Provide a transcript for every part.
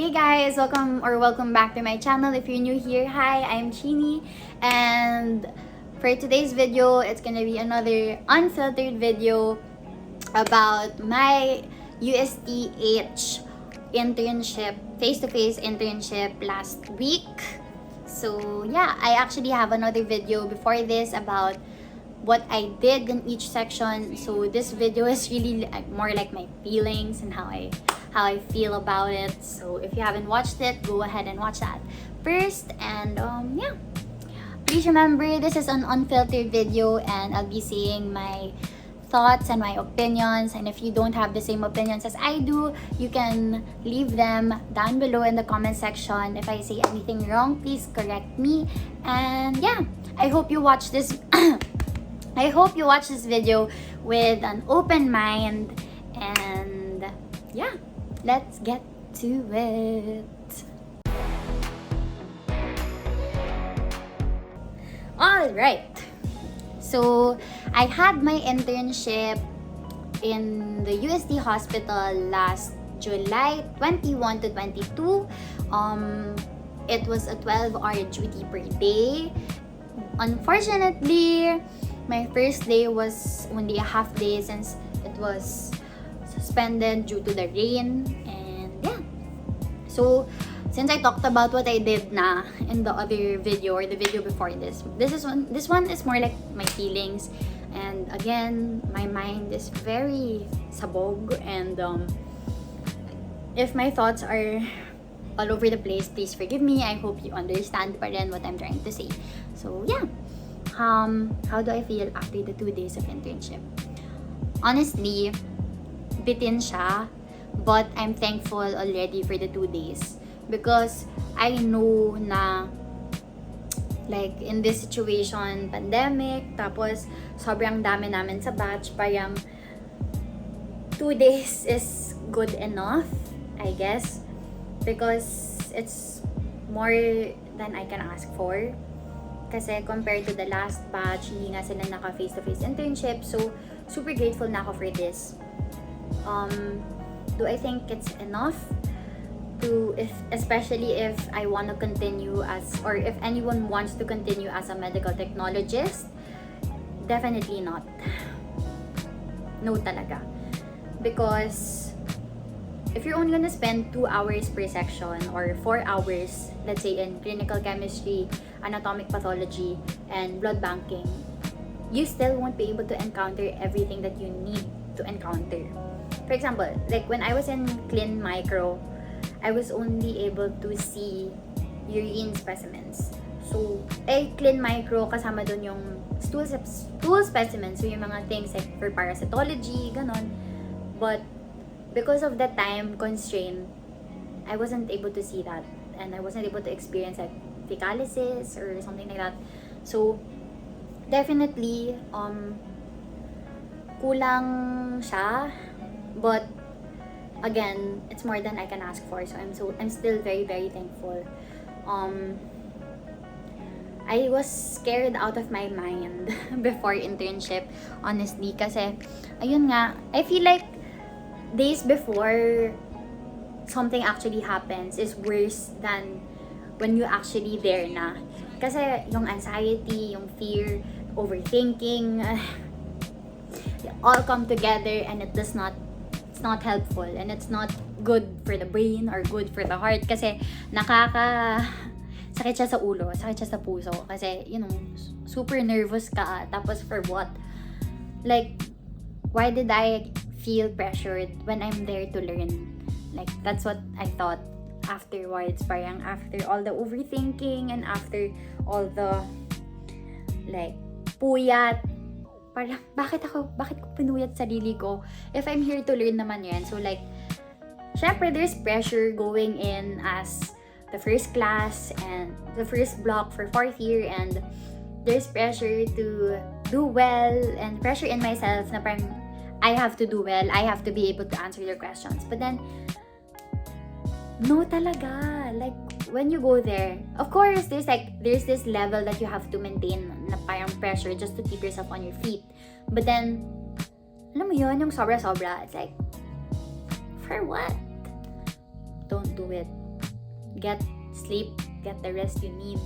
Hey guys, welcome back to my channel. If you're new here, hi, I'm Cheenie, and for today's video, it's gonna be another unfiltered video about my USTH internship, face-to-face internship last week. So yeah, I actually have another video before this about what I did in each section. So this video is really more like my feelings and how I feel about it. So if you haven't watched it, go ahead and watch that first. And yeah, please remember this is an unfiltered video and I'll be saying my thoughts and my opinions, and if you don't have the same opinions as I do, you can leave them down below in the comment section. If I say anything wrong, please correct me. And yeah, I hope you watch this I hope you watch this video with an open mind, and yeah, let's get to it. Alright, so I had my internship in the UST hospital last July 21 to 22. It was a 12-hour duty per day. Unfortunately, my first day was only a half day since it was suspended due to the rain. And yeah, so since I talked about what I did na in the other video or the video before this one is more like my feelings. And again, my mind is very sabog, and if my thoughts are all over the place, please forgive me. I hope you understand pa rin what I'm trying to say. So yeah, how do I feel after the 2 days of internship? Honestly, bitin siya, but I'm thankful already for the 2 days because I know na like in this situation, pandemic, tapos sobrang dami namin sa batch, parang 2 days is good enough, I guess, because it's more than I can ask for. Kasi compared to the last batch, hindi nga sila naka face-to-face internship. So, super grateful na ako for this. Do I think it's enough especially if I want to continue or if anyone wants to continue as a medical technologist? Definitely not. No talaga. Because if you're only gonna spend 2 hours per section or 4 hours, let's say in clinical chemistry, anatomic pathology, and blood banking, you still won't be able to encounter everything that you need to encounter. For example, like when I was in Clin Micro, I was only able to see urine specimens. So, Clin Micro, kasama dun yung stool specimens, so yung mga things like for parasitology, ganon. But because of the time constraint, I wasn't able to see that, and I wasn't able to experience like fecalysis or something like that. So definitely kulang siya, but again, it's more than I can ask for. So I'm still very, very thankful. I was scared out of my mind before internship, honestly, kasi ayun nga, I feel like days before something actually happens is worse than when you actually there na. Kasi yung anxiety, yung fear, overthinking, all come together, and it's not helpful, and it's not good for the brain or good for the heart, kasi sakit siya sa ulo, sakit siya sa puso, kasi super nervous ka, tapos for what? Like, why did I feel pressured when I'm there to learn? Like, that's what I thought afterwards, parang after all the overthinking and after all the like puyat, parang bakit ko pinuyat sarili ko if I'm here to learn naman yan. So like, syempre there's pressure going in as the first class and the first block for 4th year, and there's pressure to do well and pressure in myself na parang I have to do well, I have to be able to answer your questions. But then no talaga, like when you go there, of course there's this level that you have to maintain na parang pressure just to keep yourself on your feet. But then alam mo yun, yung sobra-sobra, it's like, for what? Don't do it. get sleep, get the rest you need.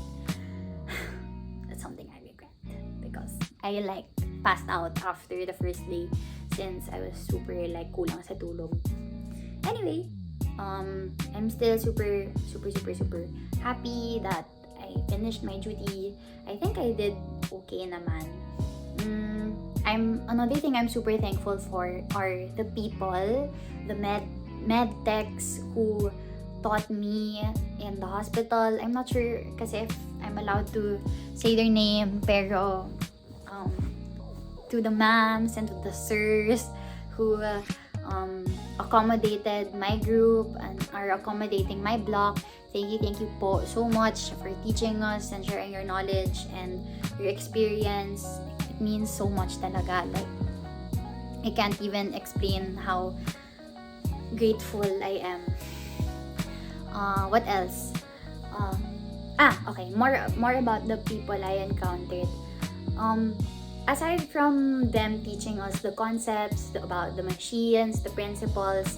That's something I regret because I like passed out after the first day since I was super like kulang sa tulog. Anyway, I'm still super happy that I finished my duty. I think I did okay naman. Another thing I'm super thankful for are the people, the med techs who taught me in the hospital. I'm not sure kasi if I'm allowed to say their name, pero to the ma'ams and to the sirs who accommodated my group and are accommodating my block. Thank you po so much for teaching us and sharing your knowledge and your experience. It means so much talaga. Like, I can't even explain how grateful I am. What else? Okay. More about the people I encountered. Aside from them teaching us the concepts about the machines, the principles,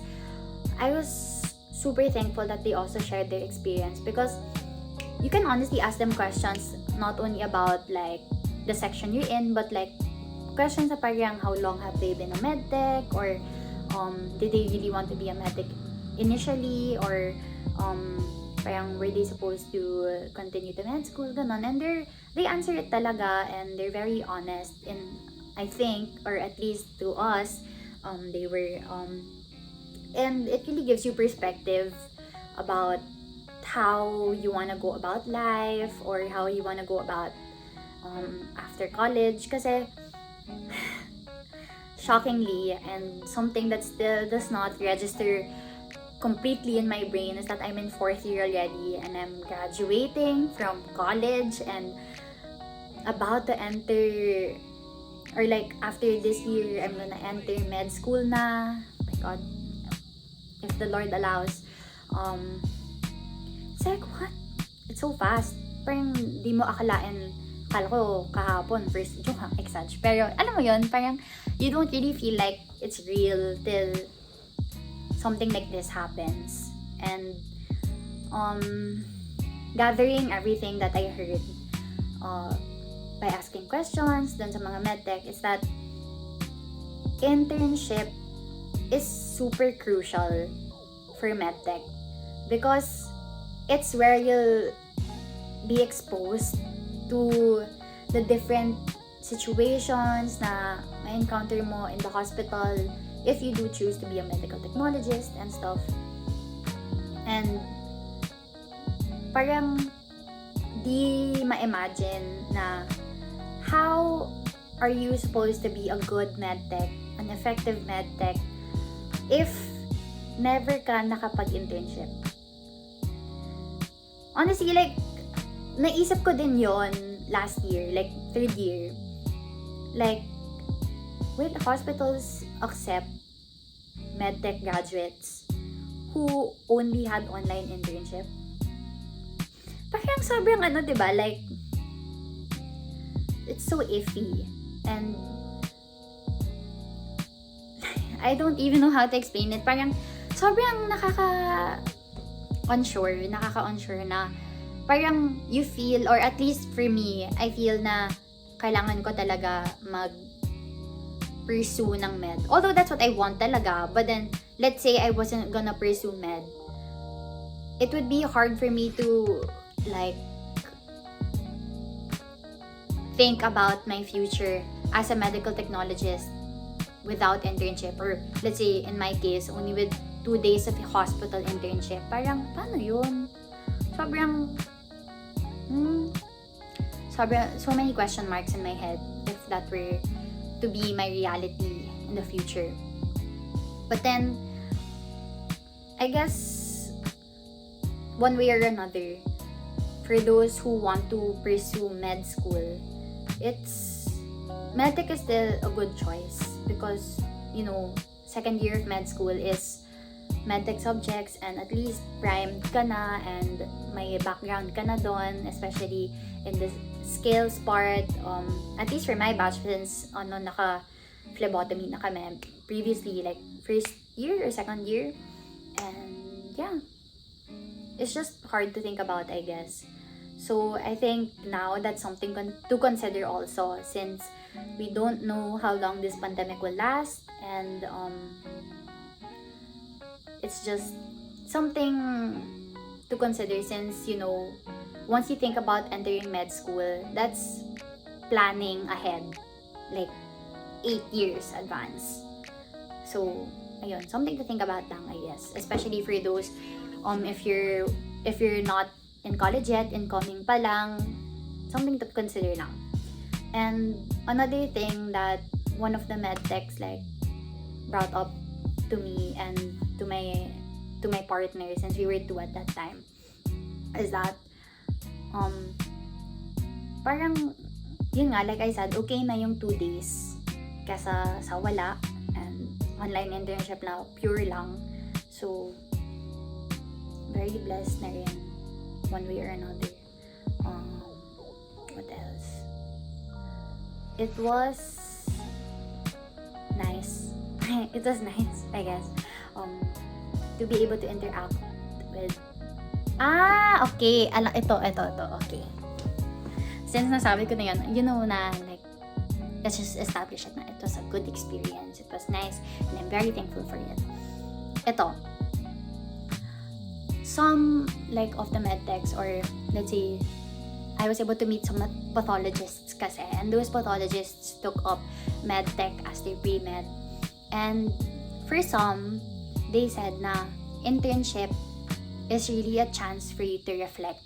I was super thankful that they also shared their experience because you can honestly ask them questions not only about like the section you're in, but like questions na parang how long have they been a medtech, or did they really want to be a medtech initially, or parang were they supposed to continue to med school, ganon. And they answer it talaga, and they're very honest in, I think, or at least to us, they were and it really gives you perspective about how you want to go about life or how you want to go about after college. Kasi shockingly, and something that still does not register completely in my brain, is that I'm in 4th year already and I'm graduating from college and about to enter, or like after this year I'm gonna enter med school na. Oh my god, if the Lord allows. It's like, what? It's so fast. Parang di mo akalain. Kala ko kahapon first yung exam, pero alam mo yun, parang you don't really feel like it's real till something like this happens. And gathering everything that I heard by asking questions dun sa mga medtech is that internship is super crucial for medtech because it's where you'll be exposed to the different situations na may encounter mo in the hospital if you do choose to be a medical technologist and stuff. And parang di ma-imagine na how are you supposed to be a good medtech, an effective medtech, if never ka nakapag-internship. Honestly, like, naisip ko din yon last year, like 3rd year. Like, will hospitals accept medtech graduates who only had online internship? Parang sobrang diba? Like, it's so iffy. And I don't even know how to explain it. Parang sobrang nakaka-unsure na parang you feel, or at least for me, I feel na kailangan ko talaga mag-pursue ng med. Although that's what I want talaga, but then, let's say I wasn't gonna pursue med. It would be hard for me to, like, think about my future as a medical technologist without internship. Or, let's say, in my case, only with 2 days of hospital internship. Parang, paano yun? So many question marks in my head if that were to be my reality in the future. But then, I guess, one way or another, for those who want to pursue med school, medtech is still a good choice because, 2nd year of med school is medtech subjects, and at least primed ka na and may background ka na doon, especially in the skills part. At least for my batch, since naka-phlebotomy na kami previously, like 1st year or 2nd year. And yeah, it's just hard to think about, I guess. So I think now that's something to consider also, since we don't know how long this pandemic will last, and it's just something to consider, since once you think about entering med school, that's planning ahead, like 8 years advance. So ayun, something to think about lang, I guess, especially for those if you're not in college yet, incoming pa lang, something to consider lang. And another thing that one of the med techs like brought up to me and to my partner, since we were two at that time, is that parang yun nga, like I said, okay na yung 2 days kasa sa wala, and online internship na pure lang. So very blessed na rin one way or another. What else? It was nice. It was nice, I guess, to be able to interact with okay. Ito, okay. Since nasabi ko na yun, na like, let's just establish it na it was a good experience. It was nice, and I'm very thankful for it. Ito, some like of the med techs, or let's say, I was able to meet some pathologists kasi, and those pathologists took up med tech as their pre-med. And for some, they said na internship is really a chance for you to reflect.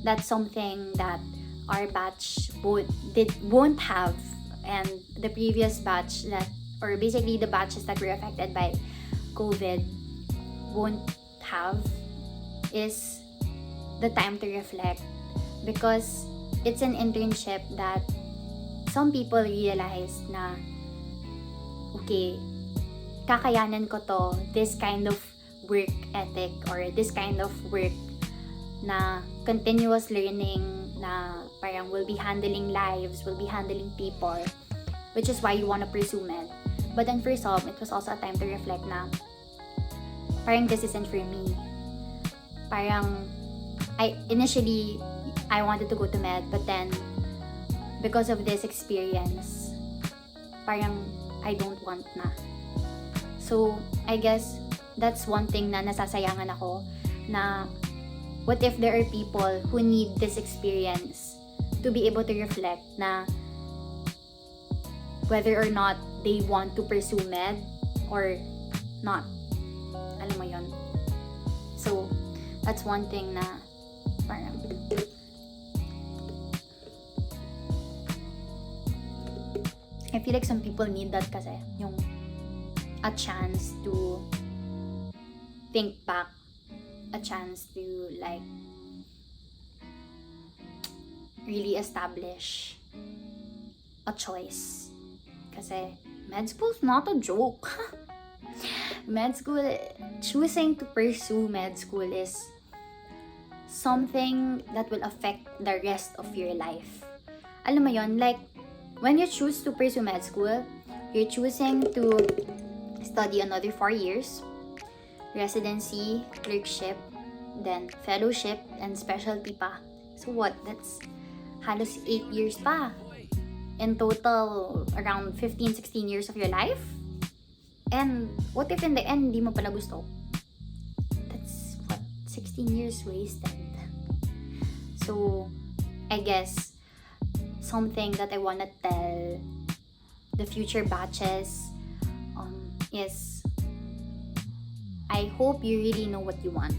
That's something that our batch won't have, and the previous batch or basically the batches that were affected by COVID won't have, is the time to reflect, because it's an internship that some people realize na okay, kakayanan ko to, this kind of work ethic, or this kind of work na continuous learning, na parang will be handling lives, will be handling people, which is why you want to pursue med. But then for some, it was also a time to reflect na parang this isn't for me. Parang initially I wanted to go to med, but then because of this experience, parang I don't want na. So I guess that's one thing na nasasayangan ako, na what if there are people who need this experience to be able to reflect na whether or not they want to pursue med or not. Alam mo yun? So that's one thing na parang I feel like some people need that kasi, yung a chance to think back, a chance to like really establish a choice. Kasi med school's not a joke. Med school, choosing to pursue med school is something that will affect the rest of your life. Alam mo yon, like when you choose to pursue med school, you're choosing to study another 4 years, residency, clerkship, then fellowship, and specialty pa. So what? That's halos 8 years pa. In total, around 15-16 years of your life. And what if in the end, di mo pala gusto? That's what? 16 years wasted. So, I guess, something that I wanna tell the future batches is, I hope you really know what you want.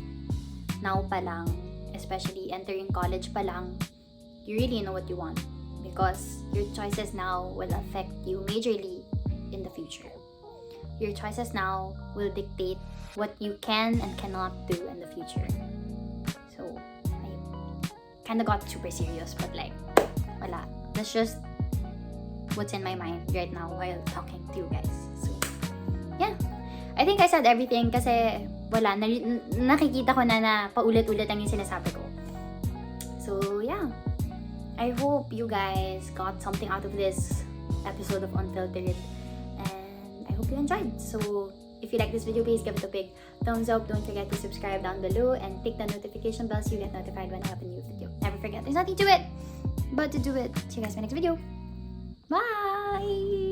Now pa lang, especially entering college pa lang, you really know what you want. Because your choices now will affect you majorly in the future. Your choices now will dictate what you can and cannot do in the future. So, I kind of got super serious, but like, wala. That's just what's in my mind right now while talking to you guys. So, yeah. I think I said everything kasi wala, nakikita ko na paulit-ulit ang yung sinasabi ko. So, yeah. I hope you guys got something out of this episode of Unfiltered, and I hope you enjoyed. So, if you like this video, please give it a big thumbs up. Don't forget to subscribe down below and click the notification bell so you get notified when I have a new video. Never forget, there's nothing to it but to do it. See you guys in my next video. Bye!